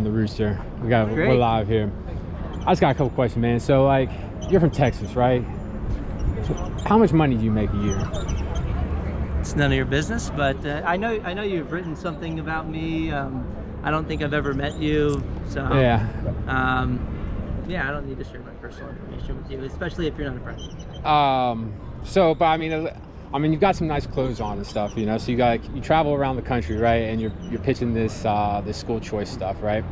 the Rooster. We're live here. I just got a couple questions, man. So, like, you're from Texas, right? So how much money do you make a year? It's none of your business, but I know you've written something about me. I don't think I've ever met you, so yeah. Yeah, I don't need to share my personal information with you, especially if you're not a friend. So, but I mean, you've got some nice clothes on and stuff, you know. So you travel around the country, right? And you're pitching this this school choice stuff, right?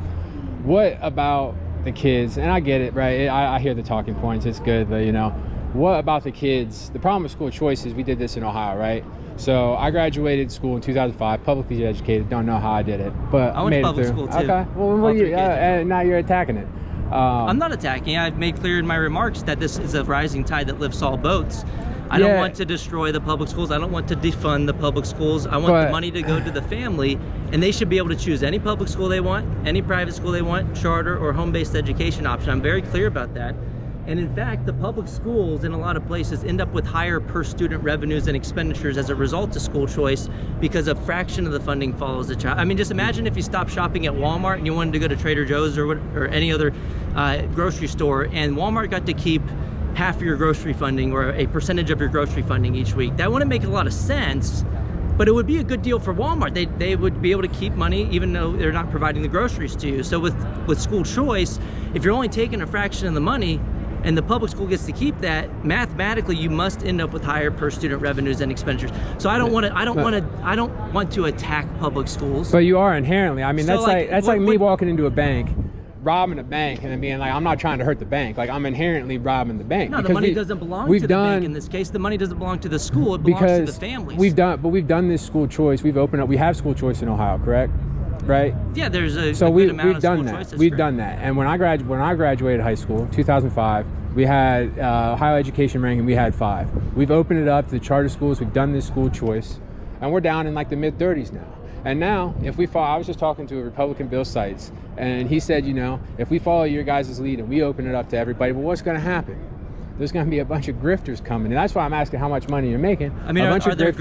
What about the kids? And I get it, right? I hear the talking points. It's good, but you know, what about the kids? The problem with school choice is we did this in Ohio, right? So I graduated school in 2005, publicly educated. Don't know how I did it, but I went to public school too. Okay, well, now you're attacking it. I'm not attacking. I've made clear in my remarks that this is a rising tide that lifts all boats. I don't want to destroy the public schools. I don't want to defund the public schools. I want the money to go to the family, and they should be able to choose any public school they want, any private school they want, charter or home-based education option. I'm very clear about that. And in fact, the public schools in a lot of places end up with higher per student revenues and expenditures as a result of school choice because a fraction of the funding follows the child. I mean, just imagine if you stopped shopping at Walmart and you wanted to go to Trader Joe's or any other grocery store, and Walmart got to keep half of your grocery funding or a percentage of your grocery funding each week. That wouldn't make a lot of sense, but it would be a good deal for Walmart. They would be able to keep money even though they're not providing the groceries to you. So with school choice, if you're only taking a fraction of the money and the public school gets to keep that, mathematically you must end up with higher per student revenues and expenditures. So I don't want to attack public schools. But you are inherently. I mean, so that's like me walking into a bank, robbing a bank, and then being like, I'm not trying to hurt the bank. Like, I'm inherently robbing the bank. No, the money doesn't belong to the bank in this case. The money doesn't belong to the school. It belongs to the families. We've done this school choice. We have school choice in Ohio, correct? Right? Yeah, there's a good amount of school choice. We've done that. And when I graduated high school, 2005, we had Ohio education ranking. We had 5. We've opened it up to the charter schools. We've done this school choice, and we're down in like the mid-30s now. And now, if we follow, I was just talking to a Republican Bill Sites, and he said, you know, if we follow your guys' lead and we open it up to everybody, well, what's going to happen? There's going to be a bunch of grifters coming, and that's why I'm asking how much money you're making. I mean, are there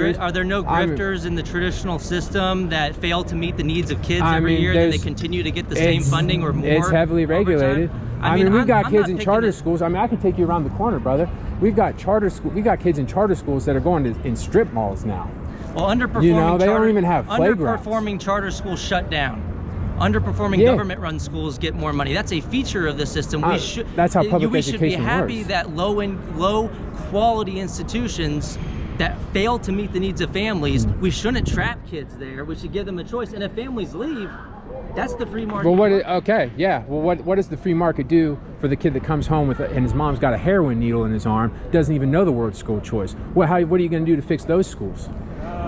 no grifters in the traditional system that fail to meet the needs of kids every year, and they continue to get the same funding or more? It's heavily regulated. I mean, we've got kids in charter schools. I mean, I can take you around the corner, brother. We've got kids in charter schools that are going in strip malls now. Well, underperforming they don't even have playgrounds. Underperforming charter schools shut down. Underperforming government-run schools get more money. That's a feature of the system. That's how public education works. We should be happy that low-quality institutions that fail to meet the needs of families, we shouldn't trap kids there. We should give them a choice. And if families leave, that's the free market. Well, what does the free market do for the kid that comes home and his mom's got a heroin needle in his arm, doesn't even know the word school choice? What are you going to do to fix those schools?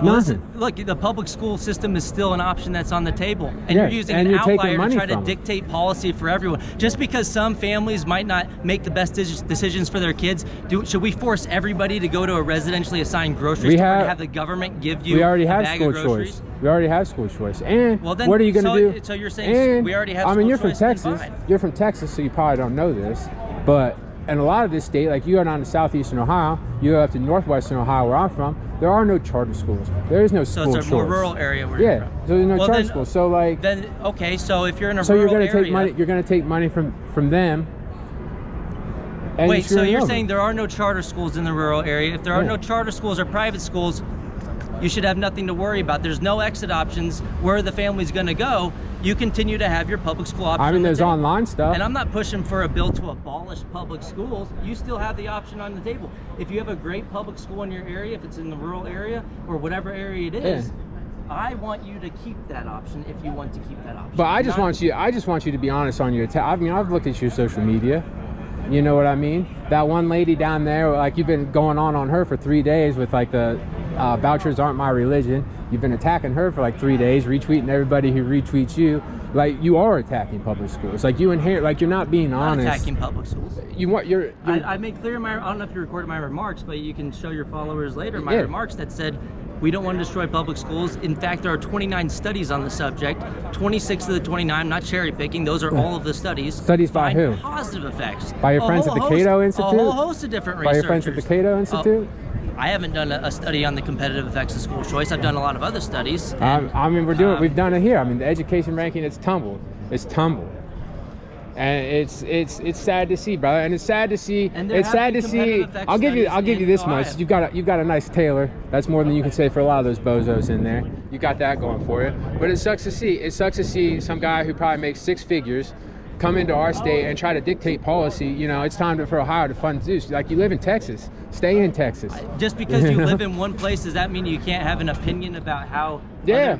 Nothing. Look, the public school system is still an option that's on the table, and you're using an outlier to try to dictate policy for everyone. Just because some families might not make the best decisions for their kids, should we force everybody to go to a residentially assigned grocery store and have the government give you a bag of groceries? We already have school choice. And what are you going to do? So you're saying we already have school choice? I mean, you're from Texas. You're from Texas, so you probably don't know this, but in a lot of this state, like you go down to southeastern Ohio, you go up to northwestern Ohio where I'm from, there are no charter schools. There is no school choice. So it's a more rural area where you're from. So there's no charter schools. So like so if you're in a rural area, you're going to take money from them. Wait, so you're saying there are no charter schools in the rural area? If there are no charter schools or private schools, you should have nothing to worry about. There's no exit options where the family's going to go. You continue to have your public school option. I mean, there's online stuff. And I'm not pushing for a bill to abolish public schools. You still have the option on the table. If you have a great public school in your area, if it's in the rural area or whatever area it is, I want you to keep that option if you want to keep that option. But I just want you to be honest on your I mean, I've looked at your social media. You know what I mean? That one lady down there, like you've been going on her for 3 days with like the vouchers aren't my religion. You've been attacking her for like 3 days, retweeting everybody who retweets you. Like you are attacking public schools. Like you're not being honest. Not attacking public schools. I made clear I don't know if you recorded my remarks, but you can show your followers later my remarks that said we don't want to destroy public schools. In fact, there are 29 studies on the subject. 26 of the 29, not cherry picking, those are all of the studies. Studies by who? Positive effects. By your friends at the Cato Institute? A whole host of different researchers. By your friends at the Cato Institute? I haven't done a study on the competitive effects of school choice. I've done a lot of other studies. I mean, we've done it here. I mean, the education ranking, it's tumbled. It's tumbled. And it's sad to see, brother. And it's sad to see. It's sad to see. I'll give you this much. You've got a nice Taylor. That's more than you can say for a lot of those bozos in there. You got that going for you. But it sucks to see. It sucks to see some guy who probably makes 6 figures come into our state and try to dictate policy. You know, it's time for Ohio to fund Zeus. Like, you live in Texas. Stay in Texas. Just because you live in one place, does that mean you can't have an opinion about how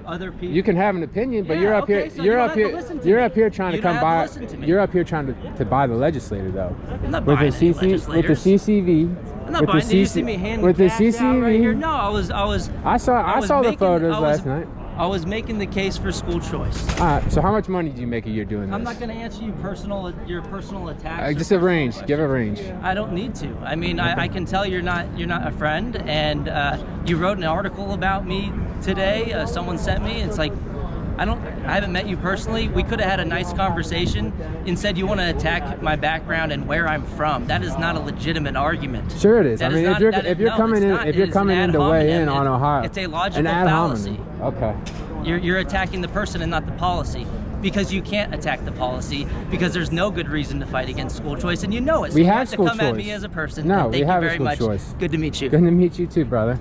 other people? You can have an opinion, but you're up here. So you're up here trying to come by. You're up here trying to buy the legislator, though. I'm not buying any legislators. With the CCV. I'm not buying. Did you see me handing with the cash out right here? No, I saw the photos last night. I was making the case for school choice. All right. So how much money do you make a year doing this? I'm not going to answer your personal attacks. Just a range. Give a range. I don't need to. I mean, I can tell you're not a friend, and you wrote an article about me today. Someone sent me. It's like, I haven't met you personally. We could have had a nice conversation. Instead, you want to attack my background and where I'm from. That is not a legitimate argument. Sure it is. I mean, if you're coming in to weigh in on Ohio, it's a logical fallacy. Okay. You're attacking the person and not the policy, because you can't attack the policy, because there's no good reason to fight against school choice, and you know it. So we you have school to come choice. at me as a person. No, Thank we have you very school much. choice. Good to meet you. Good to meet you too, brother.